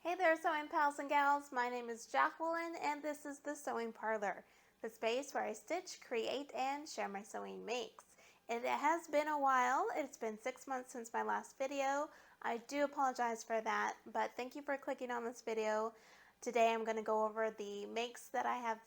Hey there, sewing pals and gals. My name is Jacqueline, and this is the Sewing Parlor, the space where I stitch, create, and share my sewing makes. It has been a while. It's been 6 months since my last video. I do apologize for that, but thank you for clicking on this video. Today I'm going to go over the makes that I have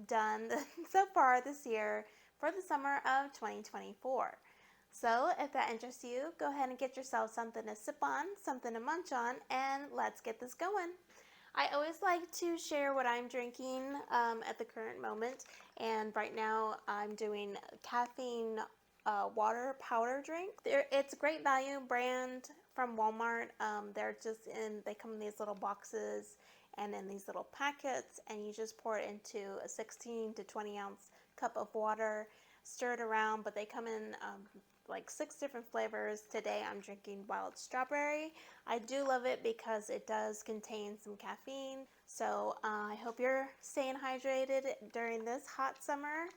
done so far this year for the summer of 2024. So if that interests you, go ahead and get yourself something to sip on, something to munch on, and let's get this going. I always like to share what I'm drinking at the current moment, and right now I'm doing caffeine water powder drink. It's a great value brand from Walmart. They come in these little boxes and in these little packets, and you just pour it into a 16 to 20 ounce cup of water, stir it around, but they come in like 6 different flavors. Today I'm drinking wild strawberry. I do love it because it does contain some caffeine. So I hope you're staying hydrated during this hot summer.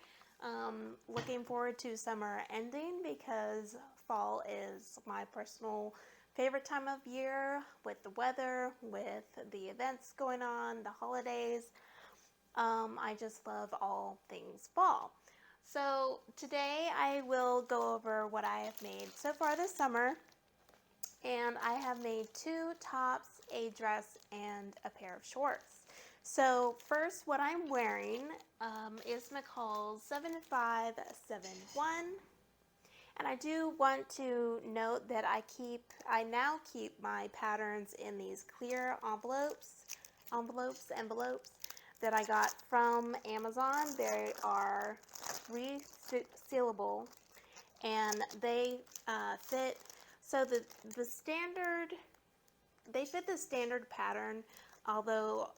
Looking forward to summer ending because fall is my personal favorite time of year with the weather, with the events going on, the holidays. I just love all things fall. So today I will go over what I have made so far this summer, and I have made 2 tops, a dress, and a pair of shorts. So first, what I'm wearing is McCall's 7571, and I do want to note that I now keep my patterns in these clear envelopes that I got from Amazon. They are resealable, and they fit. So the standard, they fit the standard pattern. Although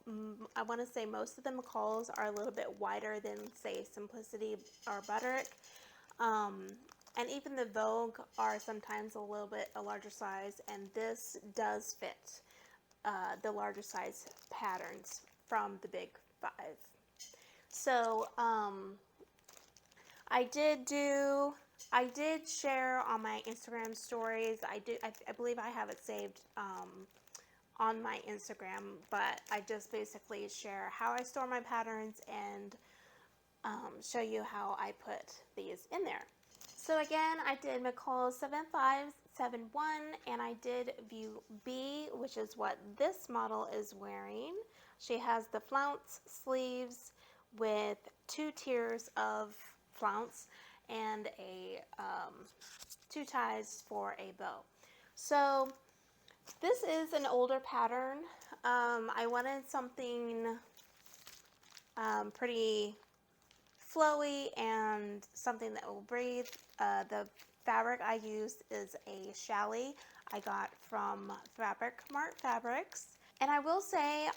I want to say most of the McCalls are a little bit wider than, say, Simplicity or Butterick. And even the Vogue are sometimes a little bit a larger size, and this does fit the larger size patterns from the big 5. So I did share on my Instagram stories. I believe I have it saved on my Instagram, but I just basically share how I store my patterns and show you how I put these in there. So again, I did McCall 7571, and I did view B, which is what this model is wearing. She has the flounce sleeves with 2 tiers of flounce and a 2 ties for a bow. So this is an older pattern. I wanted something pretty flowy and something that will breathe. The fabric I used is a challis I got from Fabric Mart Fabrics. And I will say,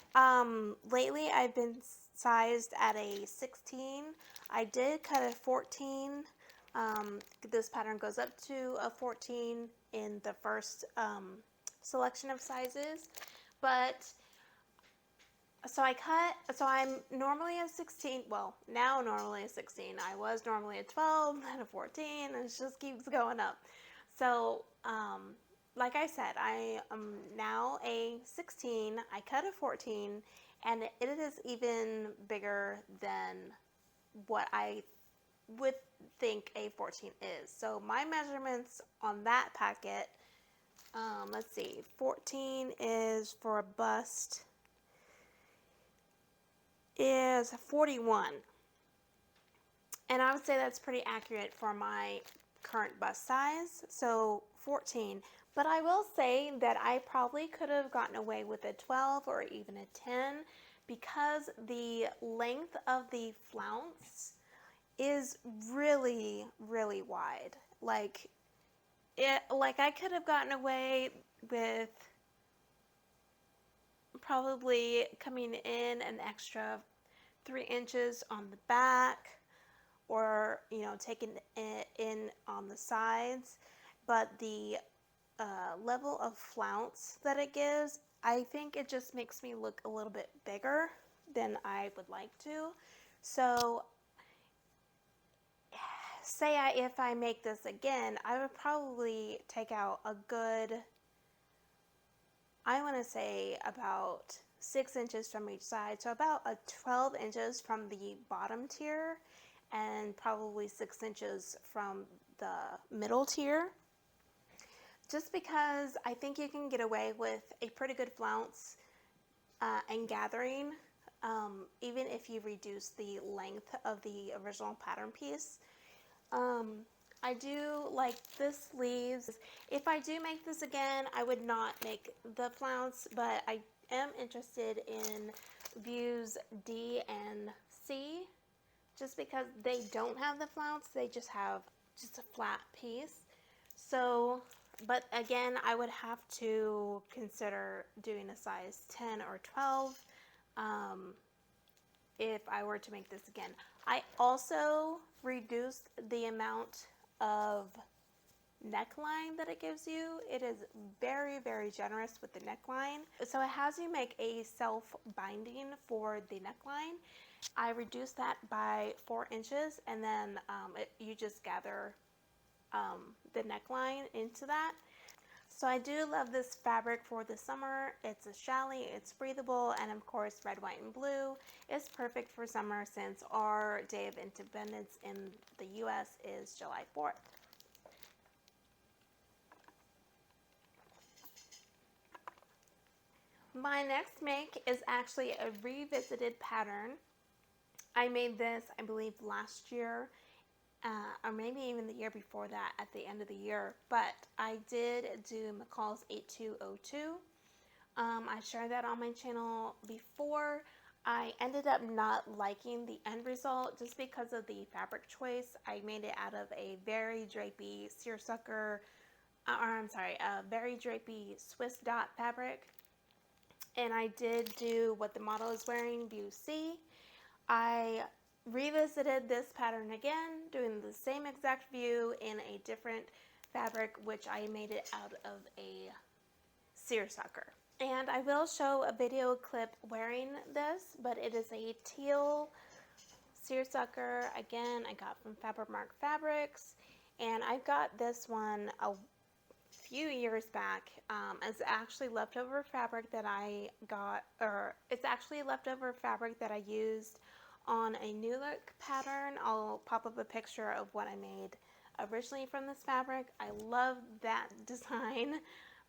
lately I've been sized at a 16. I did cut a 14. This pattern goes up to a 14 in the first selection of sizes. But so I'm normally a 16, well, now normally a 16. I was normally a 12, then a 14, and it just keeps going up. So, like I said, I am now a 16. I cut a 14, and it is even bigger than what I would think a 14 is. So my measurements on that packet, let's see, 14 is for a bust is 41, and I would say that's pretty accurate for my current bust size, so 14. But I will say that I probably could have gotten away with a 12 or even a 10 because the length of the flounce is really, really wide. Like I could have gotten away with probably coming in an extra 3 inches on the back, or taking it in on the sides, but the level of flounce that it gives, I think it just makes me look a little bit bigger than I would like to. So if I make this again, I would probably take out a good I want to say about 6 inches from each side, so about 12 inches from the bottom tier and probably 6 inches from the middle tier. Just because I think you can get away with a pretty good flounce and gathering, even if you reduce the length of the original pattern piece. I do like the sleeves. If I do make this again, I would not make the flounce, but I am interested in views D and C, just because they don't have the flounce, they just have just a flat piece. So, but again, I would have to consider doing a size 10 or 12 if I were to make this again. I also reduced the amount of neckline that it gives you. It is very, very generous with the neckline. So it has you make a self-binding for the neckline. I reduced that by 4 inches, and then you just gather the neckline into that. So I do love this fabric for the summer. It's a challis, it's breathable, and of course red, white, and blue is perfect for summer since our Day of Independence in the US is July 4th. My next make is actually a revisited pattern. I made this, I believe, last year, or maybe even the year before that at the end of the year, but I did do McCall's 8202. I shared that on my channel before. I ended up not liking the end result just because of the fabric choice. I made it out of a very drapey seersucker, a very drapey Swiss dot fabric. And I did do what the model is wearing, view C. I revisited this pattern again, doing the same exact view in a different fabric, which I made it out of a seersucker. And I will show a video clip wearing this, but it is a teal seersucker. Again, I got from Fabric Fabrics, and I got this one a few years back. It's actually leftover fabric that I got, or it's actually leftover fabric that I used on a new look pattern. I'll pop up a picture of what I made originally from this fabric. I love that design,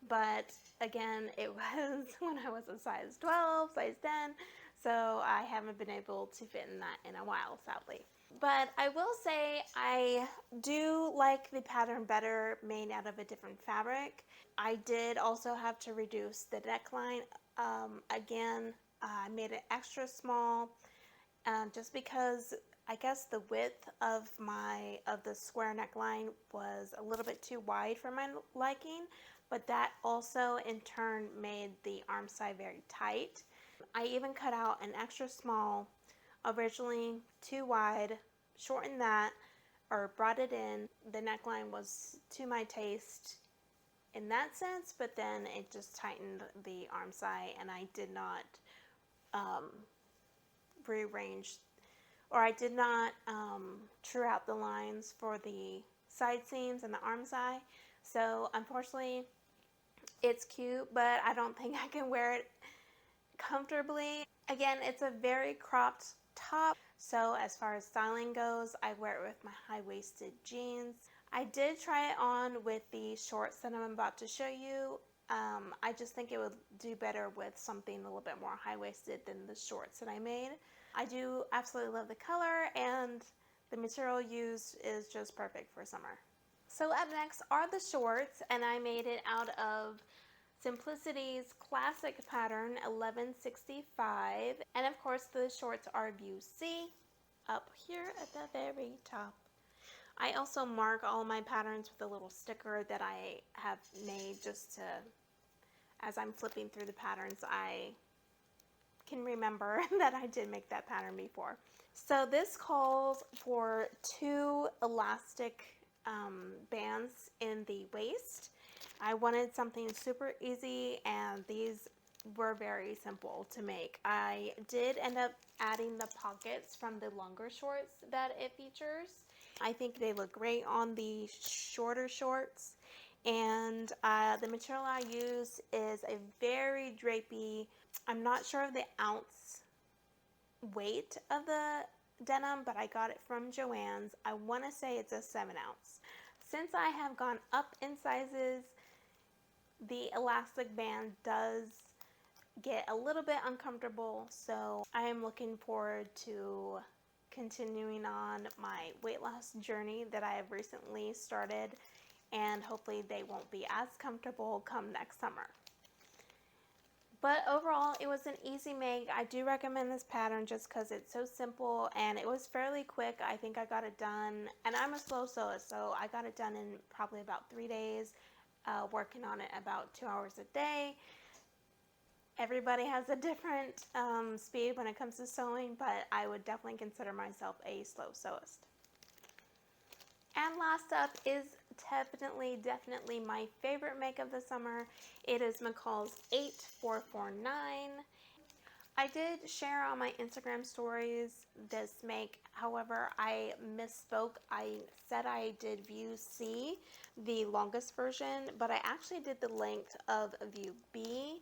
but again, it was when I was a size 12, size 10, so I haven't been able to fit in that in a while, sadly. But I will say I do like the pattern better made out of a different fabric. I did also have to reduce the neckline. Again, I made it extra small just because I guess the width of the square neckline was a little bit too wide for my liking, but that also in turn made the arm side very tight. I even cut out an extra small, originally too wide, shortened that, or brought it in. The neckline was to my taste in that sense, but then it just tightened the arm side, and I did not rearrange, or I did not true out the lines for the side seams and the arm side. So unfortunately, it's cute, but I don't think I can wear it comfortably. Again, it's a very cropped top, so as far as styling goes, I wear it with my high-waisted jeans. I did try it on with the shorts that I'm about to show you. I just think it would do better with something a little bit more high-waisted than the shorts that I made. I do absolutely love the color, and the material used is just perfect for summer. So up next are the shorts, and I made it out of Simplicity's classic pattern 1165, and of course the shorts are view C up here at the very top. I also mark all my patterns with a little sticker that I have made just to, as I'm flipping through the patterns, I can remember that I did make that pattern before. So this calls for 2 elastic bands in the waist. I wanted something super easy, and these were very simple to make. I did end up adding the pockets from the longer shorts that it features. I think they look great on the shorter shorts, and the material I use is a very drapey. I'm not sure of the ounce weight of the denim, but I got it from Joann's. I want to say it's a 7-ounce. Since I have gone up in sizes, the elastic band does get a little bit uncomfortable, so I am looking forward to continuing on my weight loss journey that I have recently started, and hopefully they won't be as comfortable come next summer. But overall, it was an easy make. I do recommend this pattern just because it's so simple, and it was fairly quick. I think I got it done, and I'm a slow sewer, so I got it done in probably about 3 days, working on it about 2 hours a day. Everybody has a different speed when it comes to sewing, but I would definitely consider myself a slow sewist. And last up is definitely my favorite make of the summer. It is McCall's 8449. I did share on my Instagram stories this make, however, I misspoke. I said I did view C, the longest version, but I actually did the length of view B,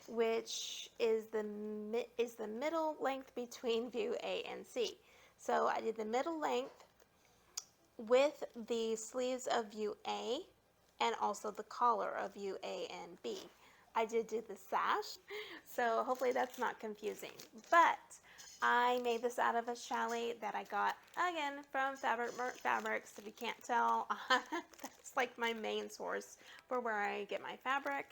which is the middle length between view A and C. So I did the middle length with the sleeves of view A and also the collar of view A and B. I did do the sash, so hopefully that's not confusing. But I made this out of a challis that I got, again, from Fabric Mart Fabrics. If you can't tell, that's like my main source for where I get my fabric.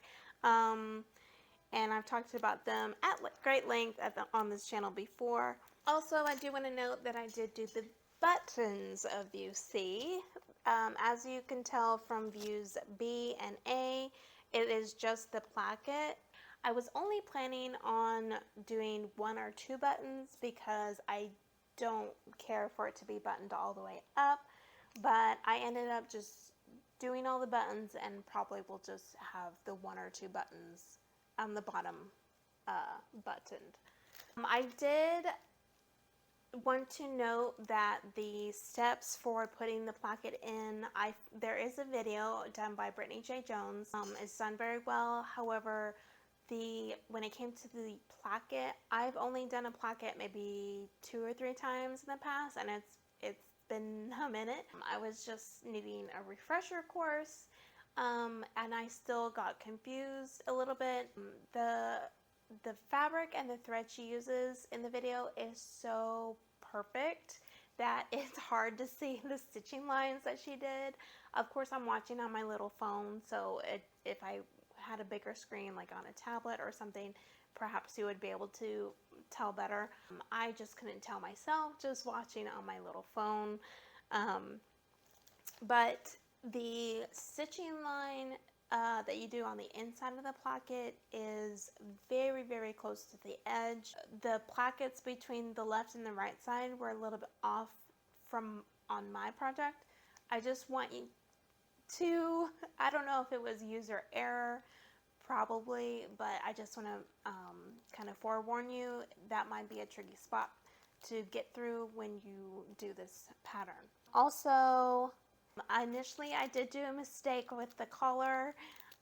And I've talked about them at great length on this channel before. Also, I do want to note that I did do the buttons of view C. As you can tell from views B and A, it is just the placket. I was only planning on doing 1 or 2 buttons because I don't care for it to be buttoned all the way up, but I ended up just doing all the buttons and probably will just have the 1 or 2 buttons on the bottom buttoned. I did want to note that the steps for putting the placket in, there is a video done by Brittany J. Jones. It's done very well. However, when it came to the placket, I've only done a placket maybe 2 or 3 times in the past, and it's been a minute. I was just needing a refresher course, and I still got confused a little bit. The fabric and the thread she uses in the video is so perfect that it's hard to see the stitching lines that she did. Of course, I'm watching on my little phone, so if I had a bigger screen like on a tablet or something, perhaps you would be able to tell better. I just couldn't tell myself just watching on my little phone. But the stitching line that you do on the inside of the placket is very, very close to the edge. The plackets between the left and the right side were a little bit off from on my project. I just want you to, I don't know if it was user error, probably, but I just want to kind of forewarn you, that might be a tricky spot to get through when you do this pattern. Also, initially I did do a mistake with the collar.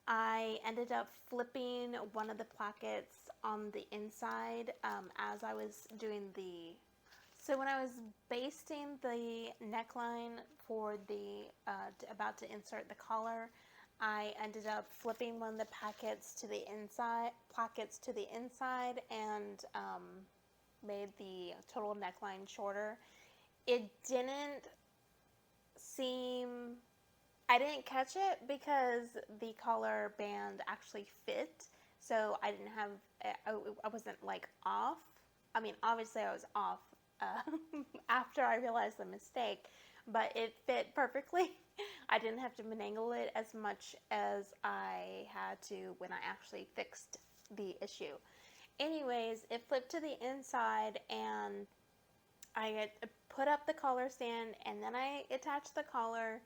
I ended up flipping one of the plackets on the inside as I was doing so when I was basting the neckline for about to insert the collar, I ended up flipping one of the plackets to the inside and made the total neckline shorter. It didn't I didn't catch it because the collar band actually fit, so I didn't have, I wasn't like off. I mean, obviously I was off after I realized the mistake, but it fit perfectly. I didn't have to finagle it as much as I had to when I actually fixed the issue. Anyways, it flipped to the inside and I put up the collar stand and then I attached the collar.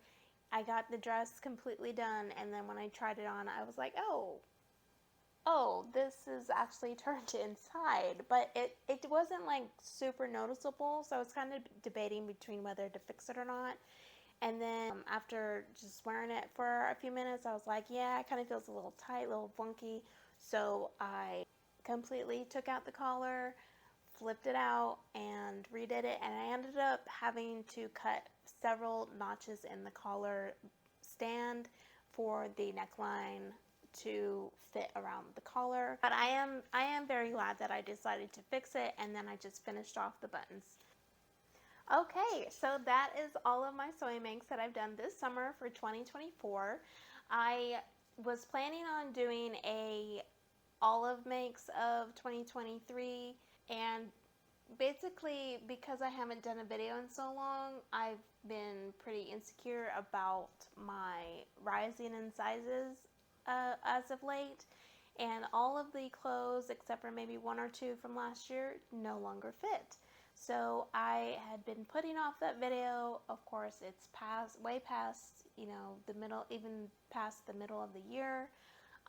I got the dress completely done, and then when I tried it on, I was like, oh, this is actually turned inside. But it wasn't like super noticeable, so I was kind of debating between whether to fix it or not. And then after just wearing it for a few minutes, I was like, yeah, it kind of feels a little tight, a little funky. So I completely took out the collar, flipped it out, and redid it. And I ended up having to cut several notches in the collar stand for the neckline to fit around the collar. But I am very glad that I decided to fix it, and then I just finished off the buttons. Okay, so that is all of my sewing makes that I've done this summer for 2024. I was planning on doing a olive makes of 2023, and basically because I haven't done a video in so long, I've been pretty insecure about my rising in sizes as of late, and all of the clothes except for maybe one or two from last year no longer fit. So I had been putting off that video. Of course, it's way past, the middle, even past the middle of the year.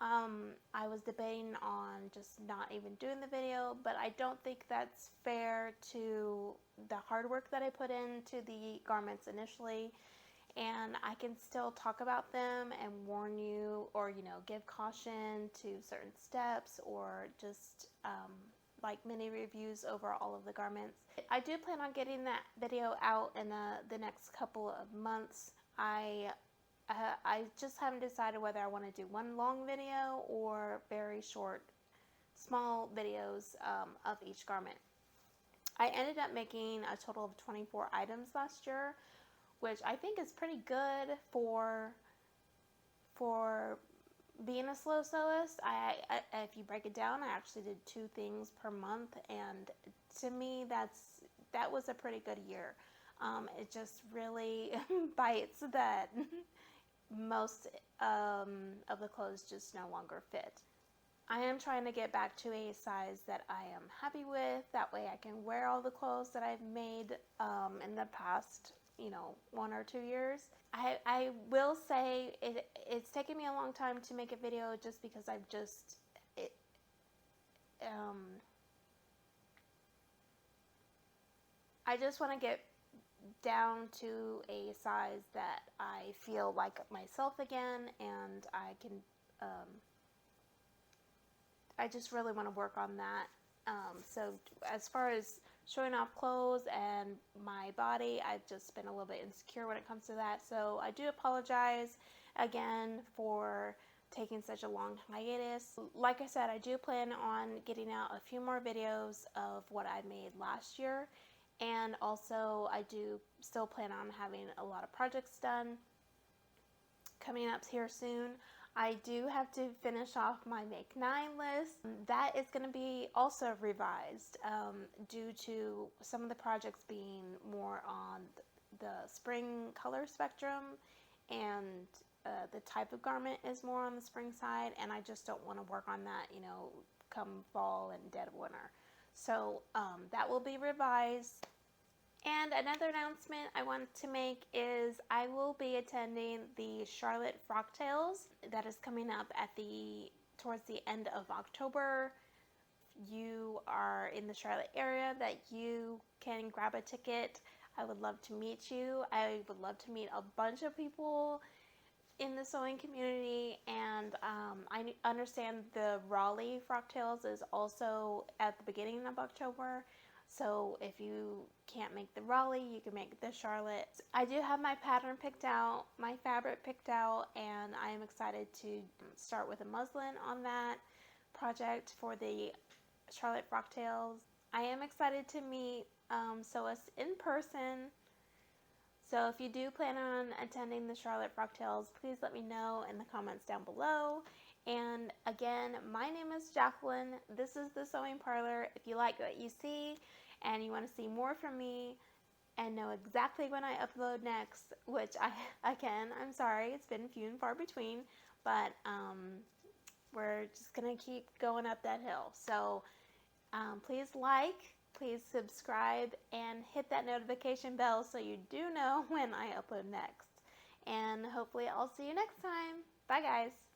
I was debating on just not even doing the video, but I don't think that's fair to the hard work that I put into the garments initially. And I can still talk about them and warn you, or give caution to certain steps, or just like mini reviews over all of the garments. I do plan on getting that video out in the next couple of months. I just haven't decided whether I want to do one long video or very short, small videos of each garment. I ended up making a total of 24 items last year, which I think is pretty good for being a slow sewist. If you break it down, I actually did 2 things per month, and to me that was a pretty good year. It just really bites that most of the clothes just no longer fit. I am trying to get back to a size that I am happy with. That way I can wear all the clothes that I've made in the past 1 or 2 years. I will say it's taken me a long time to make a video, just because I just want to get down to a size that I feel like myself again, and I can I just really want to work on that. So as far as showing off clothes and my body, I've just been a little bit insecure when it comes to that. So I do apologize again for taking such a long hiatus. Like I said, I do plan on getting out a few more videos of what I made last year, and also I do still plan on having a lot of projects done coming up here soon. I do have to finish off my Make 9 list. That is going to be also revised due to some of the projects being more on the spring color spectrum, and the type of garment is more on the spring side, and I just don't want to work on that, come fall and dead of winter. So that will be revised. And another announcement I want to make is I will be attending the Charlotte Frocktails that is coming up towards the end of October. You are in the Charlotte area, that you can grab a ticket. I would love to meet you. I would love to meet a bunch of people in the sewing community, and I understand the Raleigh Frocktails is also at the beginning of October. So if you can't make the Raleigh, you can make the Charlotte. I do have my pattern picked out, my fabric picked out, and I am excited to start with a muslin on that project for the Charlotte Frocktails. I am excited to meet sewists in person. So if you do plan on attending the Charlotte Frocktails, please let me know in the comments down below. And again, my name is Jacqueline. This is the Sewing Parlor. If you like what you see and you want to see more from me and know exactly when I upload next, which I'm sorry, it's been few and far between, but we're just going to keep going up that hill. So please please subscribe, and hit that notification bell so you do know when I upload next. And hopefully I'll see you next time. Bye guys.